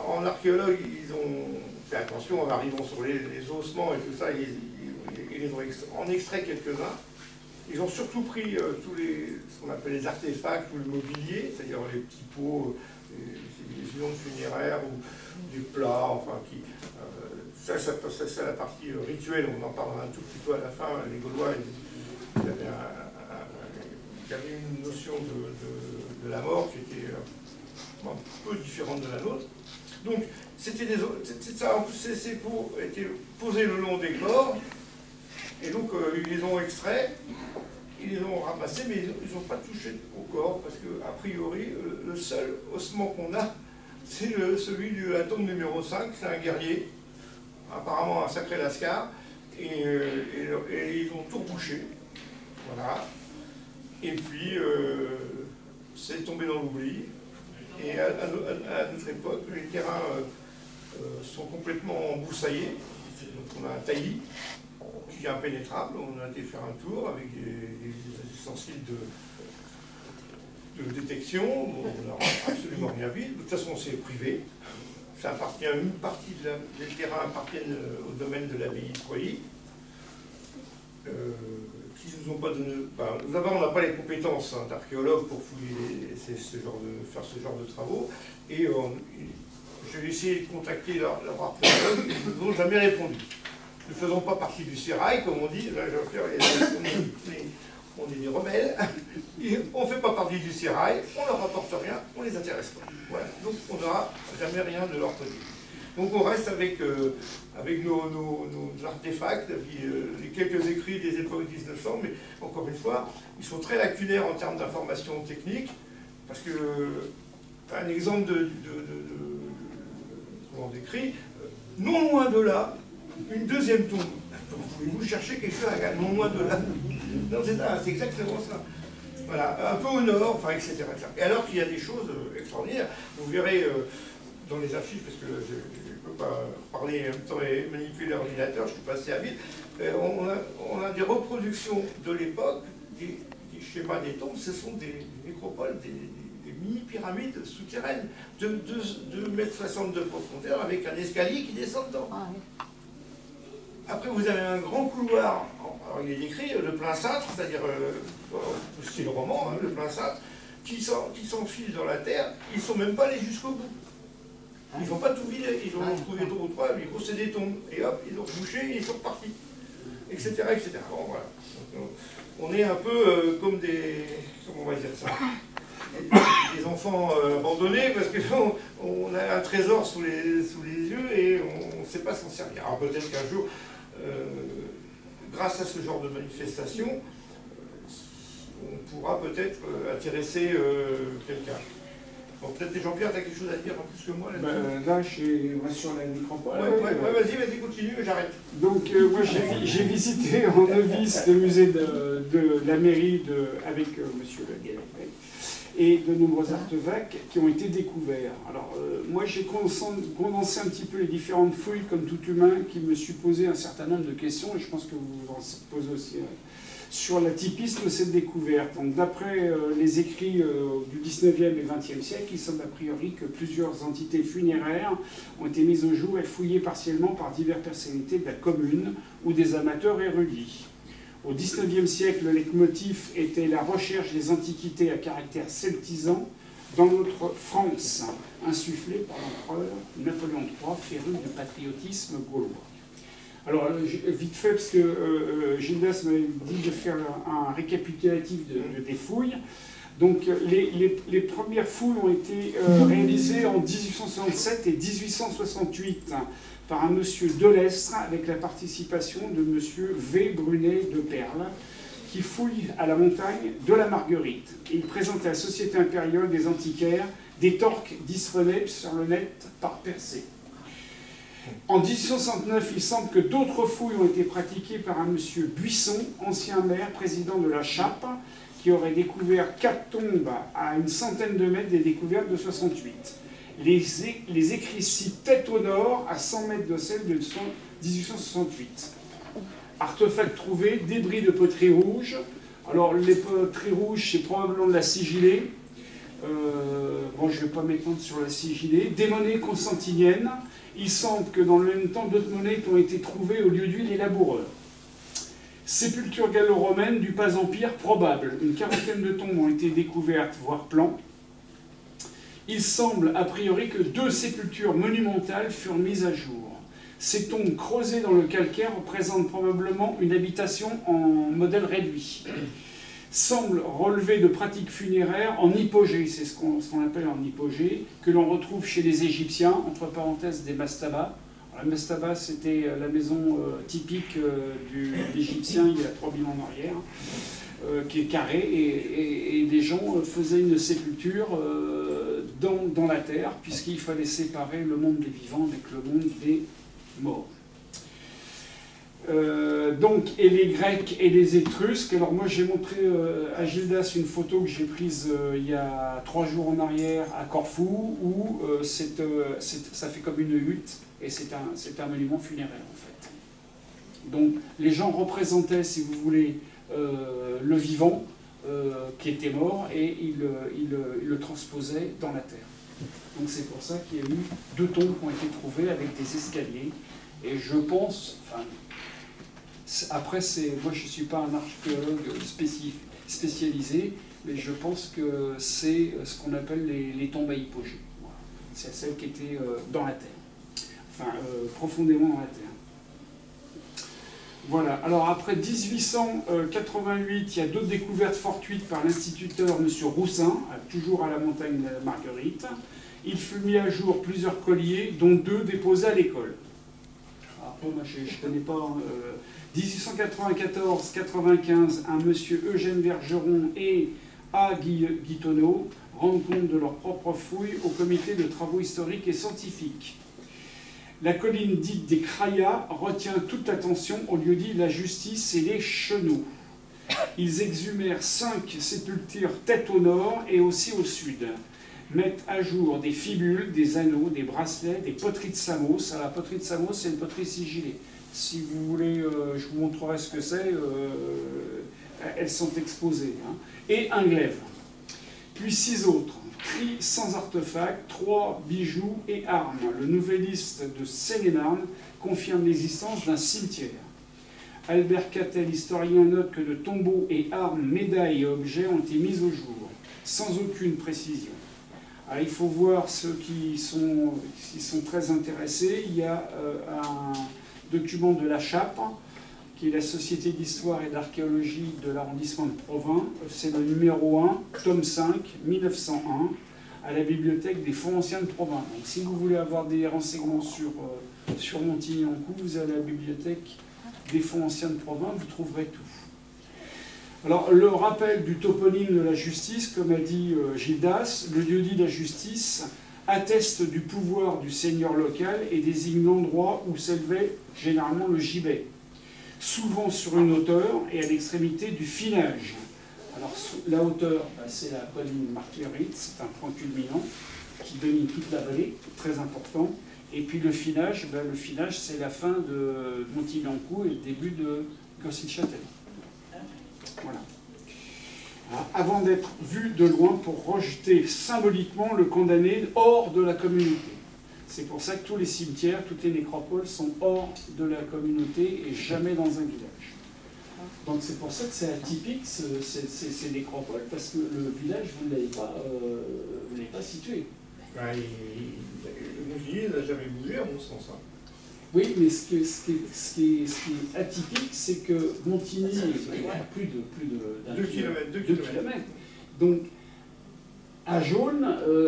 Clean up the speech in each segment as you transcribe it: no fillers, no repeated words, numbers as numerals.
en archéologue, ils ont fait attention en arrivant sur les ossements et tout ça, ils les ont en extrait quelques-uns. Ils ont surtout pris tous ce qu'on appelle les artefacts ou le mobilier, c'est-à-dire les petits pots, les urnes funéraires ou des plats, enfin, ça c'est la partie rituelle, on en parlera un tout petit peu à la fin. Les Gaulois, ils avaient une notion de la mort qui était un peu différente de la nôtre. Donc, ça, en plus, ces pots étaient posés le long des corps, et donc ils les ont extraits, ils les ont ramassés, mais ils n'ont pas touché au corps, parce qu'a priori, le seul ossement qu'on a, c'est celui de la tombe numéro 5, c'est un guerrier, apparemment un sacré lascar, et ils ont tout rebouché. Voilà. Et puis, c'est tombé dans l'oubli. Et à notre époque, les terrains sont complètement embroussaillés. Donc on a un taillis qui est impénétrable. On a été faire un tour avec des ustensiles de détection. Bon, on n'a absolument rien vu. De toute façon, c'est privé. Ça appartient, une partie des terrains appartiennent au domaine de l'abbaye de Poilly. Qui nous ont pas donné. D'abord, on n'a pas les compétences d'archéologues pour fouiller faire ce genre de travaux. Et j'ai essayé de contacter leur archéologue, ils n'ont jamais répondu. Nous ne faisons pas partie du sérail, comme on dit. Là, on est des rebelles. On ne fait pas partie du sérail, on ne leur rapporte rien, on ne les intéresse pas. Voilà. Donc, on n'aura jamais rien de leur côté. Donc on reste avec nos artefacts, les quelques écrits des époques 1900, mais encore une fois, ils sont très lacunaires en termes d'informations techniques, parce que, un exemple d'écrit, non loin de là, une deuxième tombe. Pouvez-vous chercher quelque chose à non loin de là? Non, c'est exactement ça. Voilà, un peu au nord, enfin, etc., etc. Et alors qu'il y a des choses extraordinaires, vous verrez dans les affiches, parce que je ne peux pas parler en même temps et manipuler l'ordinateur, je ne suis pas assez habile, on a des reproductions de l'époque, des schémas des tombes, ce sont des nécropoles, des mini-pyramides souterraines de 2,60 m de profondeur avec un escalier qui descend dedans. Ah, oui. Après, vous avez un grand couloir, alors il est décrit, le plein cintre, c'est-à-dire au style roman, hein, le plein cintre, qui s'enfile dans la terre, ils ne sont même pas allés jusqu'au bout. Ils n'ont pas tout vidé, ils ont trouvé 2 ou 3, mais c'est des tombes, et hop, ils ont bouché et ils sont repartis, etc., etc. Bon, voilà. Donc, on est un peu comme des... comment on va dire ça? Des enfants abandonnés, parce qu'on a un trésor sous les yeux et on ne sait pas s'en servir. Alors peut-être qu'un jour, grâce à ce genre de manifestation, on pourra peut-être intéresser quelqu'un. Bon, peut-être Jean-Pierre, tu as quelque chose à dire en plus que moi là-dessus? Là, je suis sur la nécropole. Vas-y, continue, j'arrête. Donc, moi, j'ai visité en novice le musée de la mairie avec monsieur le Galet et de nombreux artefacts qui ont été découverts. Alors, moi, j'ai condensé un petit peu les différentes fouilles, comme tout humain, qui me suis posé un certain nombre de questions, et je pense que vous vous en posez aussi sur l'atypisme de cette découverte. Donc, d'après les écrits du 19e et 20e siècle, il semble a priori que plusieurs entités funéraires ont été mises au jour et fouillées partiellement par diverses personnalités de la commune ou des amateurs érudits. Au XIXe siècle, le leitmotiv était la recherche des antiquités à caractère celtisant dans notre France, insufflée par l'empereur Napoléon III, féru de patriotisme gaulois. Alors, vite fait, parce que Gildas m'avait dit de faire un récapitulatif des fouilles. Donc, les premières fouilles ont été réalisées en 1867 et 1868 par un monsieur Delestre, avec la participation de monsieur V. Brunet de Perle, qui fouille à la montagne de la Marguerite. Et il présente à la Société impériale des antiquaires des torques disponibles sur le net par Percé. En 1869, il semble que d'autres fouilles ont été pratiquées par un monsieur Buisson, ancien maire, président de la Chappe, qui aurait découvert 4 tombes à une centaine de mètres des découvertes de 68. Les écrits citent tête au nord à 100 mètres de celle de 1868. Artefacts trouvés, débris de poteries rouges. Alors les poteries rouges, c'est probablement de la sigillée. Bon, je ne vais pas m'étendre sur la sigillée. Des monnaies constantiniennes. Il semble que dans le même temps, d'autres monnaies ont été trouvées au lieu d'huile et laboureurs. Sépultures gallo-romaines du Pas-Empire probable. Une quarantaine de tombes ont été découvertes, voire plans. Il semble a priori que 2 sépultures monumentales furent mises à jour. Ces tombes creusées dans le calcaire représentent probablement une habitation en modèle réduit. Semblent relever de pratiques funéraires en hypogée, c'est ce qu'on appelle en hypogée, que l'on retrouve chez les Égyptiens, entre parenthèses des mastabas. La mastaba, c'était la maison typique des Égyptiens il y a 3000 ans en arrière, qui est carrée, et les gens faisaient une sépulture dans la terre, puisqu'il fallait séparer le monde des vivants avec le monde des morts. Donc, et les Grecs et les Étrusques. Alors moi j'ai montré à Gildas une photo que j'ai prise il y a 3 jours en arrière à Corfou, où ça fait comme une hutte, et c'est un monument funéraire en fait. Donc les gens représentaient, si vous voulez, le vivant qui était mort, et ils le transposaient dans la terre. Donc c'est pour ça qu'il y a eu 2 tombes qui ont été trouvées avec des escaliers, et je pense... Enfin, après, moi je ne suis pas un archéologue spécialisé, mais je pense que c'est ce qu'on appelle les tombes à hypogée. Voilà. C'est celles qui étaient dans la terre, enfin profondément dans la terre. Voilà, alors après 1888, il y a d'autres découvertes fortuites par l'instituteur M. Roussin, toujours à la montagne Marguerite. Il fut mis à jour plusieurs colliers, dont 2 déposés à l'école. Après, moi je ne connais pas... 1894-95, un monsieur Eugène Bergeron et A. Guitonneau rendent compte de leurs propres fouilles au comité de travaux historiques et scientifiques. La colline dite des Crayas retient toute l'attention au lieu-dit de la Justice et les Chenaux. Ils exhumèrent 5 sépultures tête au nord et aussi au sud. Mettent à jour des fibules, des anneaux, des bracelets, des poteries de Samos. Alors, la poterie de Samos, c'est une poterie sigillée. Si vous voulez, je vous montrerai ce que c'est. Elles sont exposées. Hein. Et un glaive. Puis 6 autres. Tri sans artefacts, 3 bijoux et armes. Le nouvelliste de Seine-et-Marne confirme l'existence d'un cimetière. Albert Cattel, historien, note que de tombeaux et armes, médailles et objets ont été mis au jour, sans aucune précision. Alors, il faut voir ceux qui sont très intéressés. Il y a un document de la Chape, qui est la Société d'histoire et d'archéologie de l'arrondissement de Provins. C'est le numéro 1, tome 5, 1901, à la bibliothèque des Fonds anciens de Provins. Donc si vous voulez avoir des renseignements sur Montigny-en-Caux, vous allez à la bibliothèque des Fonds anciens de Provins, vous trouverez tout. Alors, le rappel du toponyme de la justice, comme a dit Gildas, le lieu-dit de la justice atteste du pouvoir du seigneur local et désigne l'endroit où s'élevait généralement le gibet, souvent sur une hauteur et à l'extrémité du finage. Alors, la hauteur, c'est la colline Marguerite, c'est un point culminant qui domine toute la vallée, très important. Et puis le finage, c'est la fin de Montigny-en-Caux et le début de Cossy-le-Châtel. Voilà. Avant d'être vu de loin pour rejeter symboliquement le condamné hors de la communauté. C'est pour ça que tous les cimetières, toutes les nécropoles sont hors de la communauté et jamais dans un village. Donc c'est pour ça que c'est atypique ces nécropoles, parce que le village, vous ne l'avez pas situé. Montigny n'a jamais bougé à mon sens. Hein. Oui, mais ce qui est atypique, c'est que Montigny est à plus de 2 kilomètres. Donc, à Jaune,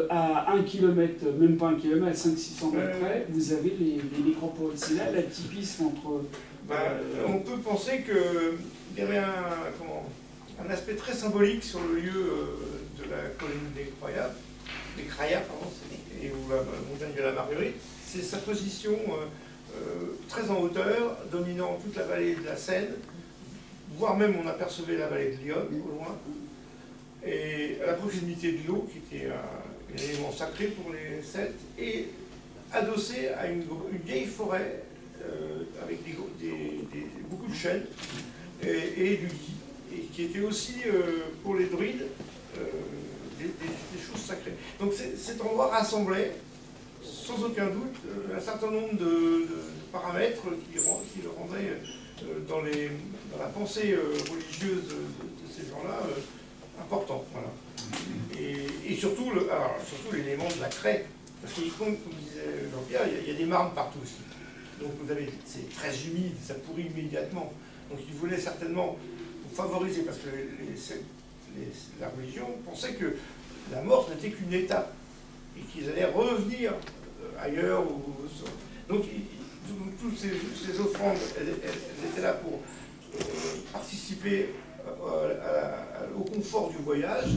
à 1 kilomètre, même pas 1 kilomètre, 500-600 mètres près, vous avez les nécropoles. C'est là l'atypisme entre... on peut penser qu'il y avait un aspect très symbolique sur le lieu de la colline des Crayas, et où la montagne de la Marguerite. C'est sa position très en hauteur, dominant toute la vallée de la Seine, voire même on apercevait la vallée de Lyon au loin, et à la proximité de l'eau, qui était un élément sacré pour les Celtes, et adossé à une vieille forêt avec beaucoup de chênes et du gui, et qui était aussi pour les druides des choses sacrées. Donc cet endroit rassemblait, sans aucun doute, un certain nombre de paramètres qui le rendaient dans la pensée religieuse de ces gens-là important. Voilà. Et surtout, surtout l'élément de la craie, parce qu'il comme disait Jean-Pierre, il y a des marnes partout aussi. Donc c'est très humide, ça pourrit immédiatement. Donc il voulait certainement favoriser, parce que la religion pensait que la mort n'était qu'une étape, et qu'ils allaient revenir ailleurs. Donc toutes ces offrandes, elles étaient là pour participer au confort du voyage,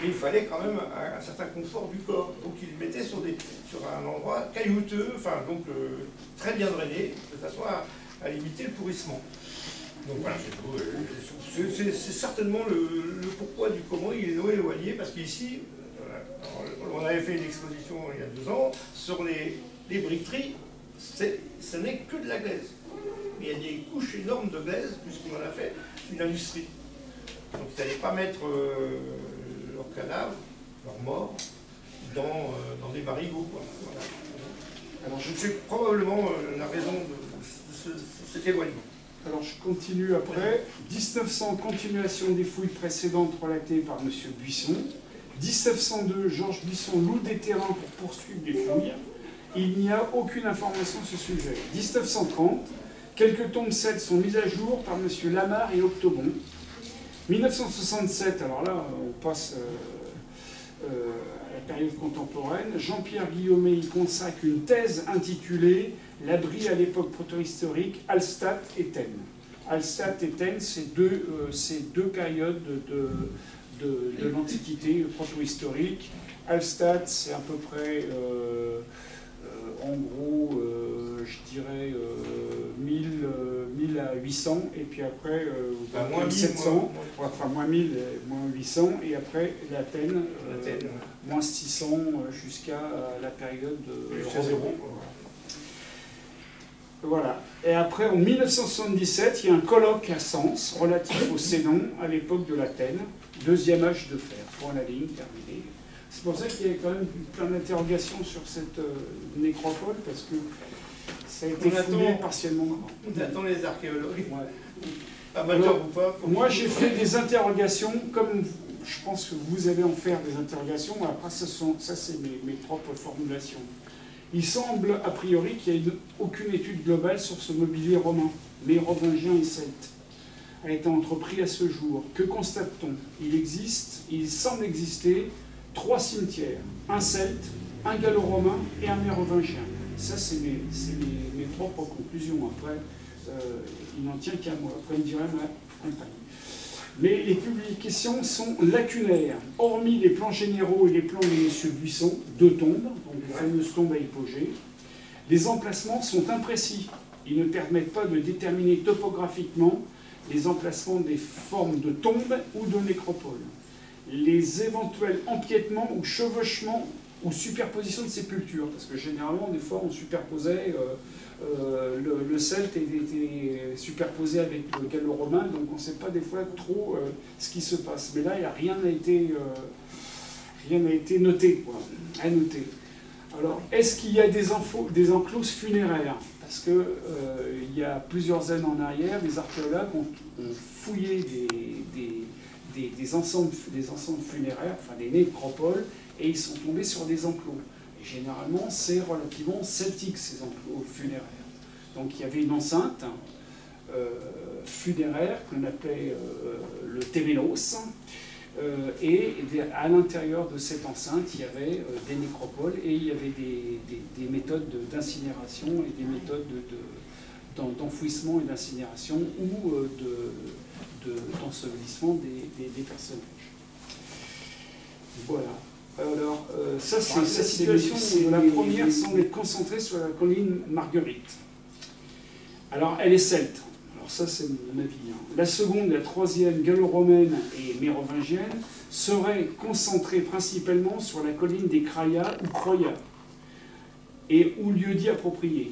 et il fallait quand même un certain confort du corps. Donc ils le mettaient sur un endroit caillouteux, enfin donc très bien drainé, de façon à limiter le pourrissement. Donc voilà, c'est certainement le pourquoi du comment il est éloigné, parce qu'ici, on avait fait une exposition il y a 2 ans sur les briqueteries, ce n'est que de la glaise. Mais il y a des couches énormes de glaise, puisqu'on en a fait une industrie. Donc ils n'allaient pas mettre leurs cadavres, leurs morts, dans des marigots. Voilà. Alors c'est probablement la raison de cet éloignement. Alors je continue après. 1900, continuation des fouilles précédentes relatées par M. Buisson. 1902, Georges Buisson loue des terrains pour poursuivre les fouilles. Il n'y a aucune information sur ce sujet. 1930, quelques tombes celtes sont mises à jour par M. Lamarre et Octobon. 1967, alors là on passe à la période contemporaine, Jean-Pierre Guillaumet y consacre une thèse intitulée « L'abri à l'époque protohistorique, Hallstatt et Thènes ». Hallstatt et Thènes, c'est deux périodes de l'Antiquité protohistorique. Hallstatt, c'est à peu près, en gros, je dirais 1000 à 800, et puis après, moins 700, enfin moins 1000, moins 800, et après l'Athènes, moins 600 jusqu'à la période romaine. Voilà. Et après, en 1977, il y a un colloque à Sens relatif au Sénon à l'époque de l'Athènes. 2e âge de fer. Point à la ligne, terminé. C'est pour ça qu'il y a quand même plein d'interrogations sur cette nécropole, parce que ça a été fouillé partiellement. On attend les archéologues. Ouais. Amateurs ou pas. Moi, j'ai fait des interrogations, comme je pense que vous allez en faire des interrogations. Après, ça c'est mes propres formulations. Il semble, a priori, qu'il n'y ait aucune étude globale sur ce mobilier romain, mérovingien et celte, a été entrepris à ce jour. Que constate-t-on? Il semble exister 3 cimetières, un celte, un gallo-romain et un mérovingien. Ça, c'est mes propres conclusions. Après, il n'en tient qu'à moi. Après, il me dirait ma compagne. Mais les publications sont lacunaires. Hormis les plans généraux et les plans de M. Buisson, 2 tombes, donc les fameuses tombes à hypogée, les emplacements sont imprécis. Ils ne permettent pas de déterminer topographiquement les emplacements des formes de tombes ou de nécropoles. Les éventuels empiètements ou chevauchements ou superposition de sépultures, parce que généralement, des fois, on superposait, le celte était superposé avec le gallo-romain, donc on ne sait pas des fois trop ce qui se passe. Mais là, rien n'a été noté, quoi, à noter. Alors, est-ce qu'il y a des enclos funéraires? Parce que il y a plusieurs années en arrière, les archéologues ont fouillé des ensembles funéraires, enfin des nécropoles, et ils sont tombés sur des enclos. Et généralement, c'est relativement celtique, ces enclos funéraires. Donc il y avait une enceinte funéraire qu'on appelait le téménos, et à l'intérieur de cette enceinte, il y avait des nécropoles, et il y avait des méthodes d'incinération et des méthodes d'enfouissement et d'incinération ou d'ensevelissement des personnages. Voilà. Alors, ça, c'est la première semble être concentrée sur la colline Marguerite. Alors, elle est celte. Alors ça, c'est mon avis. La seconde, la troisième, gallo-romaine et mérovingienne, seraient concentrées principalement sur la colline des Craya ou Croya, et ou lieu-dit approprié.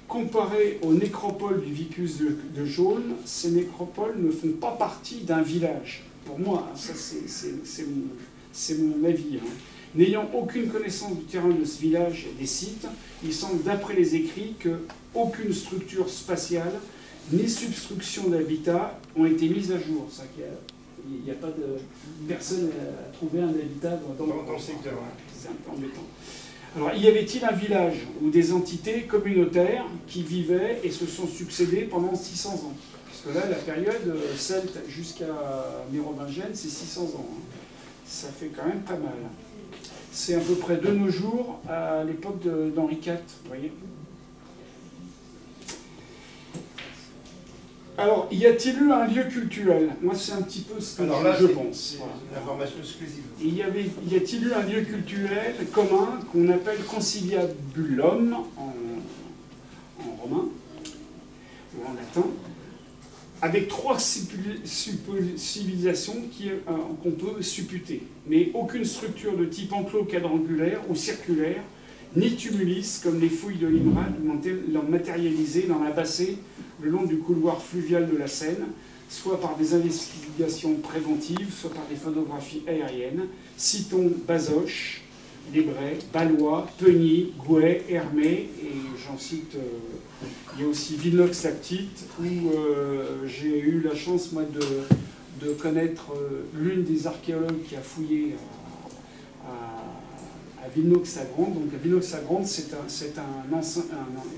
Comparé aux nécropoles du Vicus de Jaune, ces nécropoles ne font pas partie d'un village. Pour moi, ça c'est mon avis. Hein. N'ayant aucune connaissance du terrain de ce village et des sites, il semble d'après les écrits qu'aucune structure spatiale ni substruction d'habitat ont été mises à jour. Ça, il n'y a pas de personne à trouver un habitat dans le secteur. C'est un peu embêtant. Alors, y avait-il un village ou des entités communautaires qui vivaient et se sont succédés pendant 600 ans? Parce que là, la période celte jusqu'à mérovingienne, c'est 600 ans. Hein. Ça fait quand même pas mal. C'est à peu près de nos jours, à l'époque d'Henri IV, vous voyez. Alors, y a-t-il eu un lieu cultuel? Moi, c'est un petit peu ce que je pense. Voilà. Une information exclusive. Y a-t-il eu un lieu culturel commun qu'on appelle conciliabulum en romain, ou en latin, avec 3 civilisations qu'on peut supputer, mais aucune structure de type enclos quadrangulaire ou circulaire, ni tumulis, comme les fouilles de Limrad l'ont matérialisé dans la bassée le long du couloir fluvial de la Seine, soit par des investigations préventives, soit par des photographies aériennes. Citons Bazoches, Desbrais, Ballois, Peugny, Gouet, Hermé, et j'en cite, il y a aussi Villeneuve-la-Petite, où j'ai eu la chance, moi, de connaître l'une des archéologues qui a fouillé à Villeneuve-la-Grande. Donc à Villeneuve-la-Grande, c'est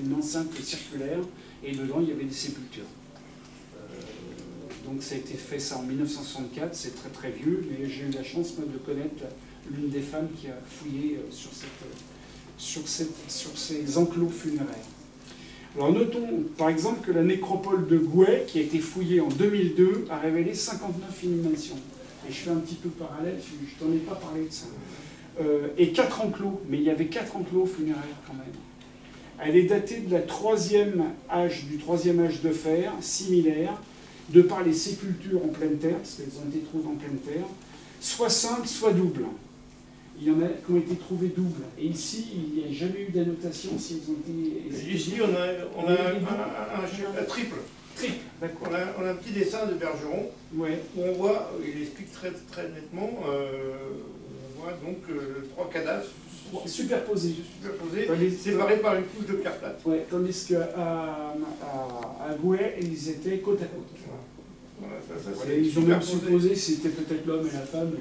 une enceinte circulaire, et dedans, il y avait des sépultures. Donc ça a été fait ça en 1964, c'est très très vieux, mais j'ai eu la chance moi, de connaître l'une des femmes qui a fouillé sur ces enclos funéraires. Alors notons par exemple que la nécropole de Gouet, qui a été fouillée en 2002, a révélé 59 inhumations. Et je fais un petit peu parallèle, je t'en ai pas parlé de ça. Et 4 enclos, mais il y avait 4 enclos funéraires quand même. Elle est datée de du troisième âge de fer, similaire, de par les sépultures en pleine terre, parce qu'elles ont été trouvées en pleine terre, soit simples, soit doubles. Il y en a qui ont été trouvées doubles. Et ici, il n'y a jamais eu d'annotation si elles ont été... Ici, on a un triple. Triple, d'accord. On a un petit dessin de Bergeron, ouais. Où on voit, il explique très, très nettement, on voit donc 3 cadavres superposés, séparés par une couche de pierre plate. Ouais, tandis qu'à Gouet, ils étaient côte à côte. Voilà, ils ont même supposé que c'était peut-être l'homme et la femme.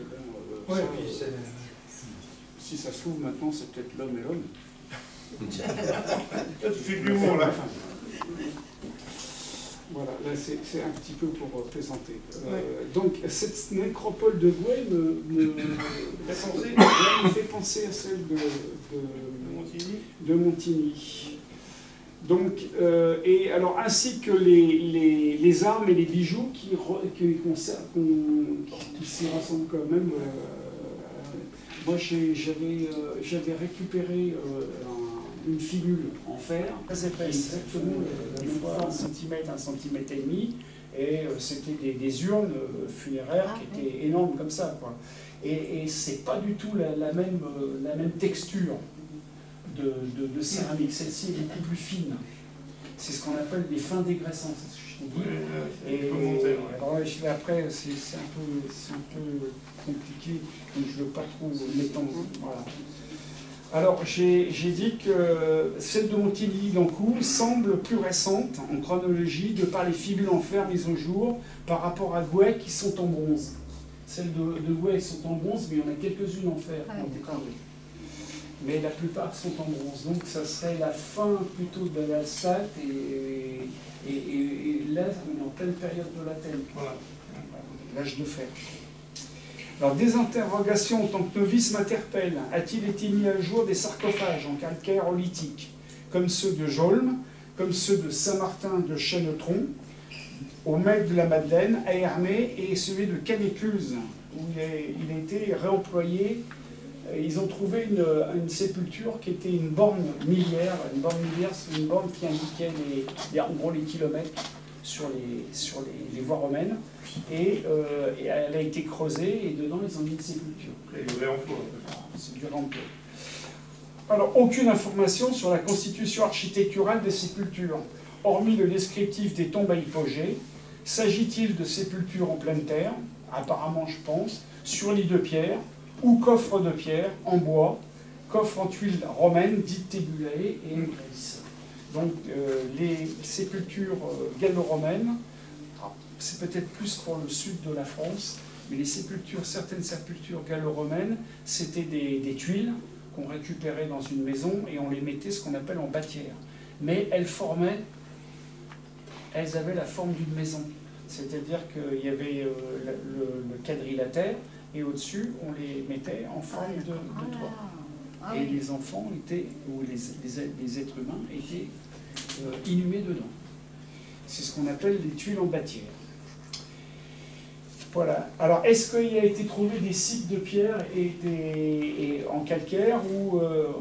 Si ça se trouve maintenant, c'est peut-être l'homme et l'homme. Tu fais de l'humour là. Voilà, là c'est un petit peu pour plaisanter. Donc cette nécropole de Gouet me fait penser à celle de Montigny. Donc, et alors ainsi que les armes et les bijoux qui s'y rassemblent quand même. Moi j'avais récupéré une fibule en fer, très épaisse, exactement la même fois 1 cm et demi, et c'était des urnes funéraires qui étaient énormes comme ça, quoi. Et c'est pas du tout la même texture de céramique. Celle-ci est beaucoup plus fine. C'est ce qu'on appelle des fins dégraissantes, je te dis. Et alors, après, c'est un peu compliqué, donc je ne veux pas trop m'étendre. Voilà. Alors, j'ai dit que celle de Montigny-Gancourt semble plus récente en chronologie de par les fibules en fer mises au jour par rapport à Gouet qui sont en bronze. Celles de Gouet sont en bronze, mais il y en a quelques-unes en fer. Mais la plupart sont en bronze. Donc, ça serait la fin plutôt de la state et là, on est en pleine période de la Telle. Voilà. L'âge de fer. Alors, des interrogations en tant que novice m'interpellent. A-t-il été mis à jour des sarcophages en calcaire olithique, comme ceux de Jolme, comme ceux de Saint-Martin de Chenetron, au Mail de la Madeleine, à Hermé, et celui de Canécluse, où il a été réemployé. Ils ont trouvé une sépulture qui était une borne milliaire. Une borne milliaire, c'est une borne qui indiquait en gros les kilomètres sur les voies romaines. Et elle a été creusée et dedans ils ont mis une sépulture. C'est du réemploi. C'est du réemploi. Alors, aucune information sur la constitution architecturale des sépultures, hormis le descriptif des tombes à hypogée. S'agit-il de sépultures en pleine terre? Apparemment, je pense, sur lit de pierre, ou coffre de pierre en bois, coffre en tuiles romaines dites tébulae et gris. Donc les sépultures gallo-romaines, c'est peut-être plus pour le sud de la France, mais certaines sépultures gallo-romaines, c'était des tuiles qu'on récupérait dans une maison et on les mettait ce qu'on appelle en bâtière. Mais elles avaient la forme d'une maison. C'est-à-dire qu'il y avait le quadrilatère et au-dessus, on les mettait en forme de toit. Et les enfants ou les êtres humains étaient inhumés dedans. C'est ce qu'on appelle les tuiles en bâtière. Voilà. Alors, est-ce qu'il a été trouvé des sites de pierre en calcaire ou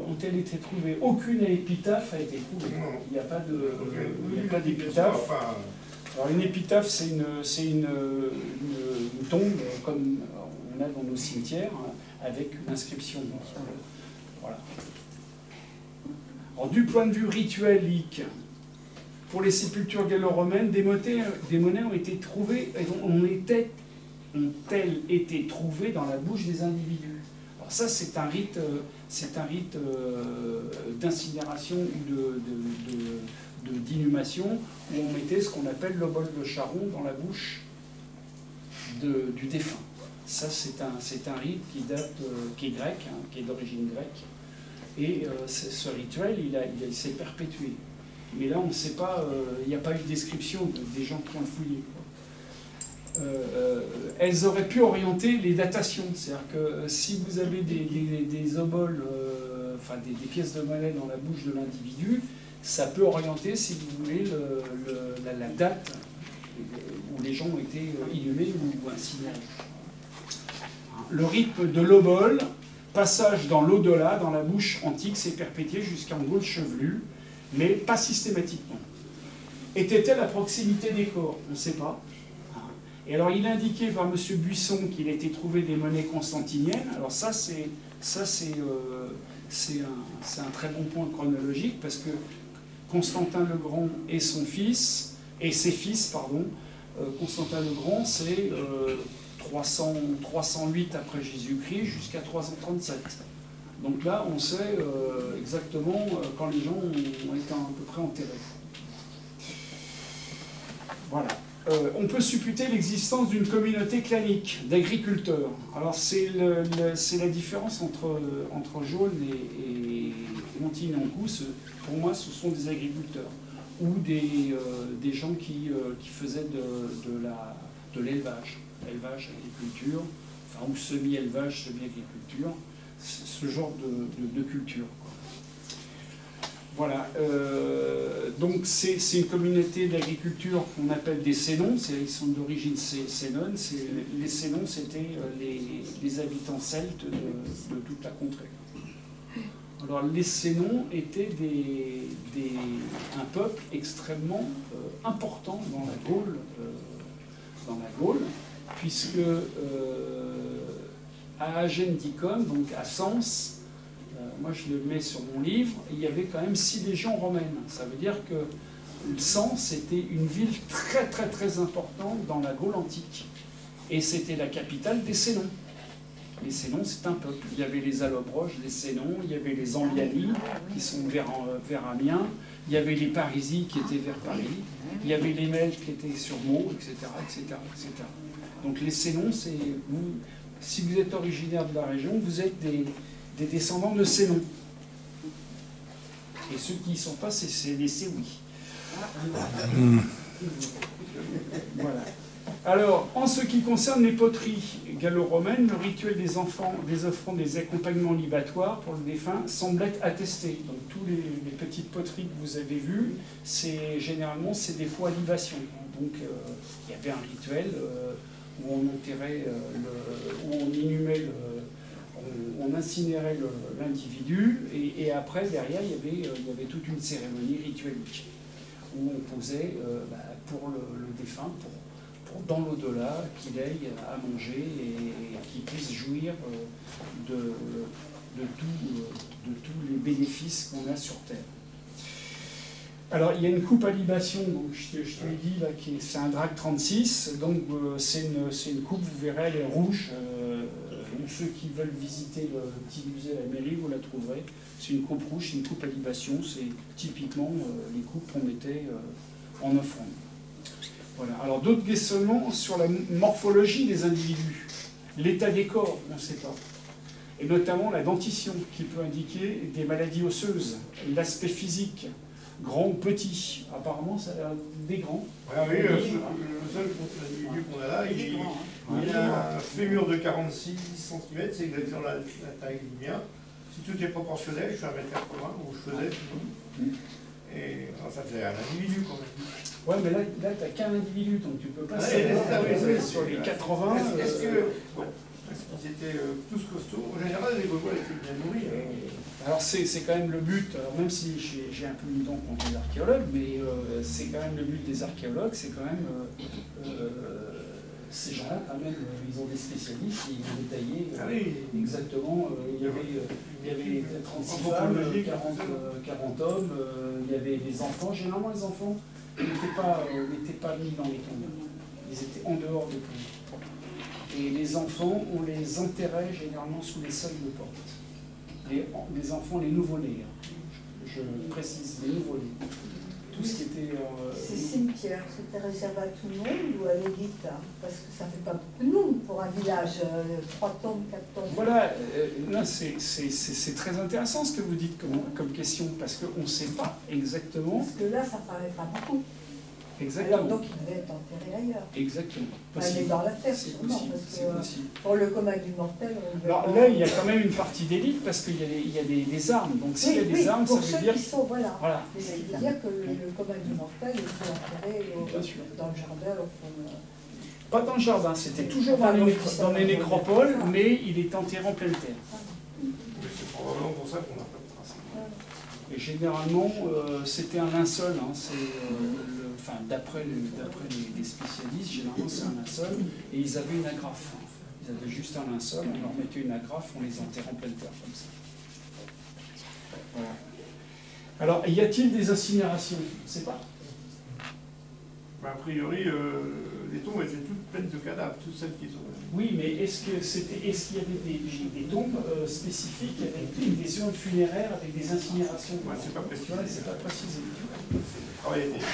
ont-elles été trouvées? Aucune épitaphe a été trouvée. Il n'y a pas d'épitaphe. Alors, une épitaphe, c'est une tombe, comme on a dans nos cimetières, avec une inscription. Voilà. Alors, du point de vue rituelique, pour les sépultures gallo-romaines, des monnaies ont été trouvées, ont-elles été trouvées dans la bouche des individus. Alors ça, c'est un rite d'incinération ou d'inhumation où on mettait ce qu'on appelle l'obole de charron dans la bouche du défunt. Ça, c'est un rite qui est grec, qui est d'origine grecque. Et ce rituel, il s'est perpétué. Mais là, on ne sait pas, il n'y a pas eu de description des gens qui ont fouillé. Elles auraient pu orienter les datations. C'est-à-dire que si vous avez des oboles, enfin des pièces de monnaie dans la bouche de l'individu, ça peut orienter, si vous voulez, la date où les gens ont été inhumés ou incinérés. Le rythme de l'obole, passage dans l'au-delà, dans la bouche antique, s'est perpétué jusqu'en Gaule chevelue, mais pas systématiquement. Était-elle à proximité des corps? On ne sait pas. Et alors, il a indiqué par M. Buisson qu'il a été trouvé des monnaies constantiniennes. Alors ça, c'est un très bon point chronologique, parce que Constantin le Grand et ses fils, Constantin le Grand, c'est 308 après Jésus-Christ jusqu'à 337. Donc là, on sait exactement quand les gens ont été à peu près enterrés. Voilà. On peut supputer l'existence d'une communauté clanique d'agriculteurs. Alors c'est la différence entre Jaune et Montigny-en-Caux. Pour moi, ce sont des agriculteurs ou des gens qui faisaient de l'élevage, agriculture, enfin, ou semi-élevage, semi-agriculture, ce genre de culture, quoi. Voilà, donc c'est une communauté d'agriculture qu'on appelle des Sénons, ils sont d'origine sénone. Les Sénons, c'était les habitants celtes de toute la contrée. Alors les Sénons étaient un peuple extrêmement important dans la Gaule, puisque à Agendicum, donc à Sens, moi je le mets sur mon livre, il y avait quand même 6 légions romaines. Ça veut dire que Sens était une ville très très très importante dans la Gaule antique. Et c'était la capitale des Sénons. Les Sénons, c'est un peuple. Il y avait les Allobroges, les Sénons, il y avait les Ambiani, qui sont vers Amiens, il y avait les Parisis qui étaient vers Paris, il y avait les Meltes qui étaient sur Meaux, etc., etc., etc. Donc les Sénons, si vous êtes originaire de la région, vous êtes des descendants de Sénons. Et ceux qui n'y sont pas, c'est les Séouis. Voilà. Alors, en ce qui concerne les poteries gallo-romaines, le rituel des offrandes, des accompagnements libatoires pour le défunt semble être attesté. Donc, tous les petites poteries que vous avez vues, généralement, c'est des fois libation. Donc, il y avait un rituel où on enterrait, où on inhumait on incinérait l'individu, et après, derrière, il y avait toute une cérémonie rituelique où on posait pour le défunt, dans l'au-delà, qu'il ait à manger et qu'il puisse jouir de tous les bénéfices qu'on a sur Terre. Alors, il y a une coupe à libation, donc je te l'ai dit, là, c'est un drac 36, donc c'est une coupe, vous verrez, elle est rouge, Donc ceux qui veulent visiter le petit musée à la mairie, vous la trouverez. C'est une coupe rouge, c'est une coupe à libation, c'est typiquement les coupes qu'on mettait en offrande. Voilà. Alors d'autres questionnements sur la morphologie des individus, l'état des corps, on ne sait pas. Et notamment la dentition, qui peut indiquer des maladies osseuses, l'aspect physique, grand ou petit. Apparemment, ça a l'air des grands. Ah oui, le seul individu qu'on a là, il a un fémur de 46 cm, c'est exactement la taille du mien. Si tout est proportionnel, je fais 1,80 m, ou je faisais. Et alors, ça fait un individu quand même. Ouais, mais là tu n'as qu'un individu, donc tu peux pas sur les 80. Est-ce qu'ils étaient tous costauds? En général, les Gaulois étaient bien nourris. Alors c'est quand même le but, alors même si j'ai un peu une dent contre les archéologues, mais c'est quand même le but des archéologues, c'est quand même ces gens-là, quand même, ils ont des spécialistes, ils ont détaillé exactement, il y avait 36 femmes, 40 hommes, il y avait des enfants, généralement les enfants n'étaient pas mis dans les tombes, ils étaient en dehors des tombes. Et les enfants, on les enterrait généralement sous les seuils de porte. Les enfants, les nouveau-nés, je précise, les nouveau-nés. Tout ce qui était... Ces cimetières, c'était réservé à tout le monde ou à l'élite, hein, parce que ça ne fait pas beaucoup de monde pour un village, 3 tombes, 4 tombes. Voilà, c'est très intéressant ce que vous dites comme question, parce qu'on ne sait pas exactement... Parce que là, ça ne paraît pas beaucoup. Exactement. Alors donc il devait être enterré ailleurs. Exactement. Elle est dans la terre, sûrement, parce que pour le commun du mortel... Alors là, il y a quand même une partie d'élite, parce qu'il y a des armes. Donc s'il y a des armes, ça veut dire... Voilà. Mais ça veut dire que le commun du mortel était enterré dans le jardin, au fond... Pas dans le jardin, c'était toujours dans les nécropoles, mais il est enterré en pleine terre. C'est probablement pour ça qu'on n'a pas de traces. Et généralement, c'était un linceul, hein, enfin, d'après les spécialistes, généralement c'est un linceul, et ils avaient une agrafe. Hein. Ils avaient juste un linceul, on leur mettait une agrafe, on les enterrait en pleine terre, comme ça. Voilà. Alors, y a-t-il des incinérations? Je ne sais pas. A priori, les tombes étaient toutes pleines de cadavres, toutes celles qui sont... Oui, mais est-ce qu'il y avait des tombes spécifiques avec des urnes funéraires, avec des incinérations? C'est pas précisé. C'est pas précisé. Le travail était...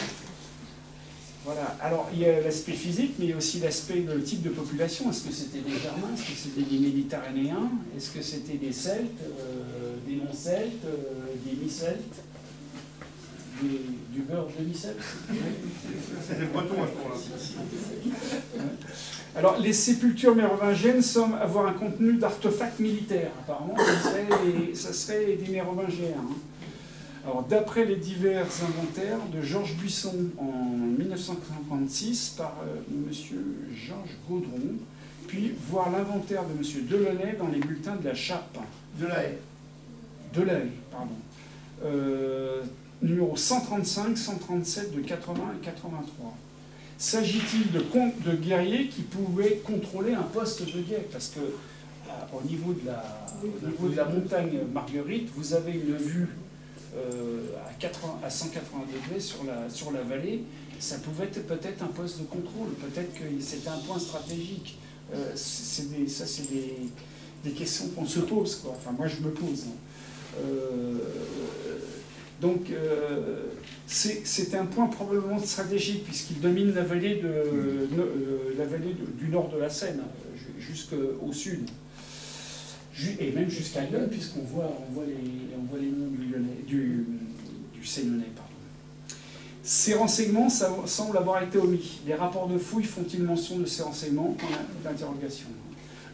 Voilà. Alors, il y a l'aspect physique, mais il y a aussi l'aspect, le type de population. Est-ce que c'était des Germains? Est-ce que c'était des Méditerranéens? Est-ce que c'était des Celtes, des non-Celtes, des mi-Celtes? Du beurre de mi-Celte? C'était breton à ce moment-là. Alors, les sépultures mérovingiennes semblent avoir un contenu d'artefacts militaires. Apparemment, ça serait des mérovingiens. Hein. Alors, d'après les divers inventaires de Georges Buisson en 1956 par M. Georges Gaudron, puis voir l'inventaire de M. Delaunay dans les bulletins de la Chape. Delahaye, pardon. Numéro 135, 137 de 80 et 83. S'agit-il de guerriers qui pouvaient contrôler un poste de guerre? Parce que au niveau de la montagne Marguerite, vous avez une vue à 180 degrés sur la vallée. Ça pouvait être peut-être un poste de contrôle, peut-être que c'était un point stratégique. C'est des questions qu'on se pose, quoi. Enfin, moi je me pose. Donc, c'est un point probablement stratégique, puisqu'il domine la vallée du nord de la Seine, jusqu'au sud. Et même jusqu'à Lyon, puisqu'on voit les noms du Sénonais. Ces renseignements semblent avoir été omis. Les rapports de fouilles font-ils mention de ces renseignements? D'interrogation.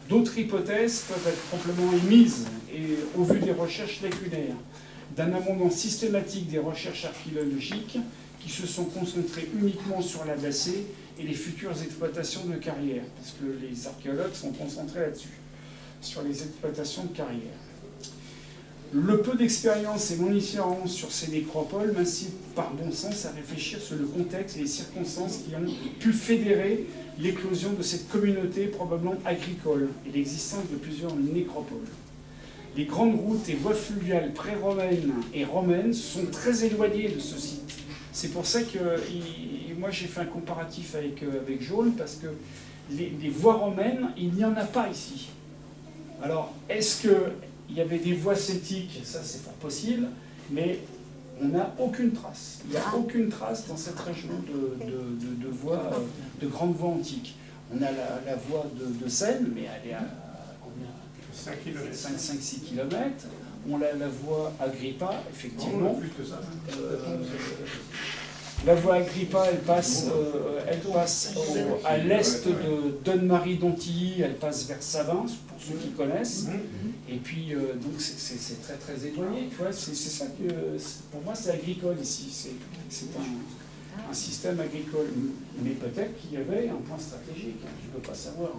D'autres hypothèses peuvent être promptement émises, et au vu des recherches lacunaires, d'un amendement systématique des recherches archéologiques qui se sont concentrées uniquement sur l'Abbacée et les futures exploitations de carrières, parce que les archéologues sont concentrés là-dessus, sur les exploitations de carrières. Le peu d'expérience et mon ignorance sur ces nécropoles m'incite par bon sens à réfléchir sur le contexte et les circonstances qui ont pu fédérer l'éclosion de cette communauté probablement agricole et l'existence de plusieurs nécropoles. Les grandes routes et voies fluviales pré-romaines et romaines sont très éloignées de ce site. C'est pour ça que moi j'ai fait un comparatif avec Jaune, parce que les voies romaines, il n'y en a pas ici. Alors, est-ce qu'il y avait des voies celtiques? Ça, c'est fort possible, mais on n'a aucune trace. Il n'y a aucune trace dans cette région de voies, de grandes voies antiques. On a la voie de Seine, mais elle est à combien? 5-6 km. On a la voie Agrippa, effectivement. Plus que ça. La voie Agrippa, elle passe à l'est de Donne-Marie-Dontilly, elle passe vers Savins, pour ceux qui connaissent. Et puis, donc, c'est très très éloigné. Tu vois, c'est ça que, pour moi, c'est agricole ici. C'est un système agricole. Mais peut-être qu'il y avait un point stratégique. Je ne peux pas savoir.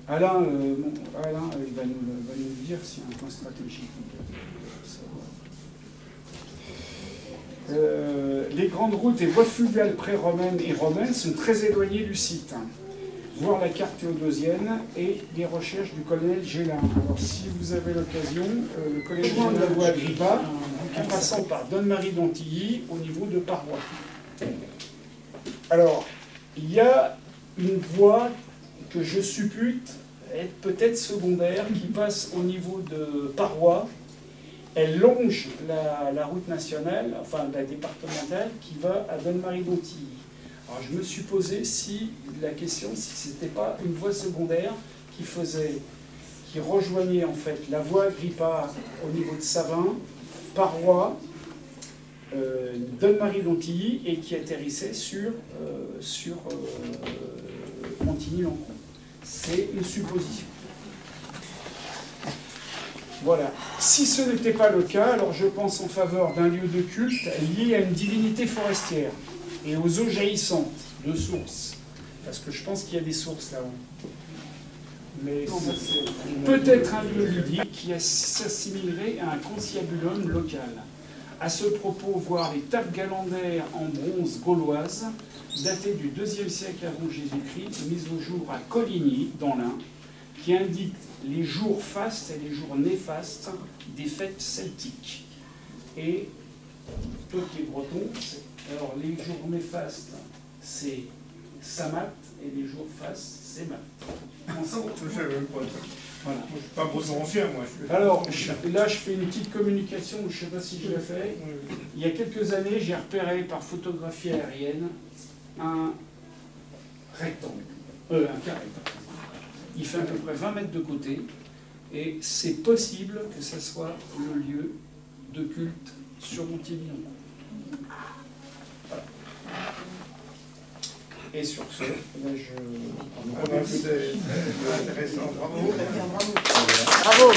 Alain, il va nous dire s'il y a un point stratégique. Les grandes routes et voies fluviales pré-romaines et romaines sont très éloignées du site. Voir la carte théodosienne et les recherches du colonel Gélin. Alors, si vous avez l'occasion, le colonel Gélin de la voie Agrippa, en passant par Donne-Marie-Dontilly, au niveau de Parois. Alors, il y a une voie que je suppute être peut-être secondaire, qui passe au niveau de Parois. Elle longe la route nationale, enfin la départementale, qui va à Donne-Marie-Dontilly. Alors je me suis posé la question si ce n'était pas une voie secondaire qui rejoignait en fait la voie Agrippa au niveau de Savins, Parois, Donne-Marie-Dontilly et qui atterrissait sur Montigny-Lancon. C'est une supposition. Voilà. Si ce n'était pas le cas, alors je pense en faveur d'un lieu de culte lié à une divinité forestière et aux eaux jaillissantes de sources. Parce que je pense qu'il y a des sources là-haut. Mais peut-être un lieu ludique qui s'assimilerait à un conciliabulum local. À ce propos, voir les tables galandaires en bronze gauloise, datées du IIe siècle avant Jésus-Christ, mises au jour à Coligny, dans l'Ain, qui indiquent les jours fastes et les jours néfastes des fêtes celtiques. Et toi qui es breton, alors les jours néfastes, c'est Samat, et les jours fastes, c'est Mat. Voilà. Je ne suis pas breton ancien, moi. Alors, là, je fais une petite communication, je ne sais pas si je l'ai fait. Il y a quelques années, j'ai repéré par photographie aérienne un rectangle, un carré. Il fait à peu près 20 mètres de côté, et c'est possible que ce soit le lieu de culte sur Montigny-Lancon. Voilà. Et sur ce, là, c'est intéressant, bravo. Bravo.